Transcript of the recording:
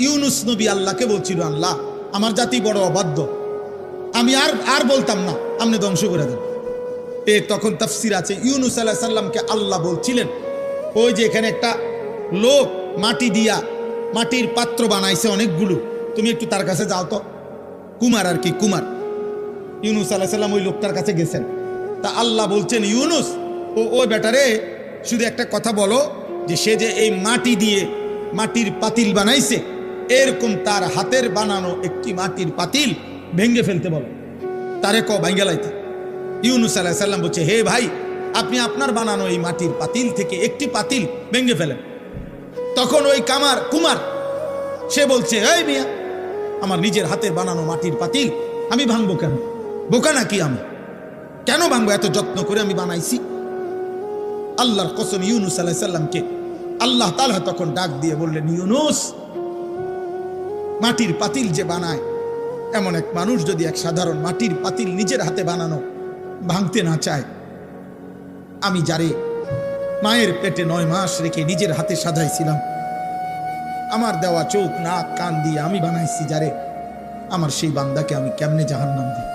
ইউনুস নবী আল্লাহকে বলছিল, আল্লাহ আমার জাতি বড় অবাধ্য, আমি আর বলতাম না, আপনি ধ্বংস করে দেন। তখন তাফসির আছে ইউনুস আলাইহিস সালামকে আল্লাহ বলছিলেন, ওই যে এখানে একটা লোক মাটি দিয়া মাটির পাত্র বানাইছে অনেকগুলো, তুমি একটু তার কাছে যাও তো। কুমার আর কি, কুমার। ইউনুস আলাইহিস সালাম ওই লোকটার কাছে গেছেন। তা আল্লাহ বলছেন, ইউনুস ওই বেটারে শুধু একটা কথা বলো, যে সে যে এই মাটি দিয়ে মাটির পাতিল বানাইছে, এরকম তার হাতের বানানো একটি মাটির পাতিল ভেঙ্গে ফেলতে বলো, তারে ভাঙ্গে লাইতে। ইউনুস আলাইহিস সালাম বলছে, হে ভাই, আপনি আপনার বানানো এই মাটির পাতিল থেকে একটি পাতিল ভেঙ্গে ফেলেন। তখন ওই কুমার সে বলছে, এই মিয়া, আমার নিজের হাতের বানানো মাটির পাতিল আমি ভাঙবো কেন? বোকা নাকি আমি? কেন ভাঙবো? এত যত্ন করে আমি বানাইছি। আল্লাহর কসম, ইউনুস আলাইহিস সালামকে আল্লাহ তাআলা তখন ডাক দিয়ে বললেন, ইউনুস, মাটির পাতিল যে বানায়, এমন এক মানুষ যদি এক সাধারণ মাটির পাতিল নিজের হাতে বানানো ভাঙতে না চায়, আমি যারে মায়ের পেটে 9 মাস রেখে নিজের হাতে সাজাইছিলাম, আমার দেওয়া চোখ নাক কান দিয়ে আমি বানাইছি যারে, আমার সেই বান্দাকে আমি কেমনে জাহান্নাম দিই?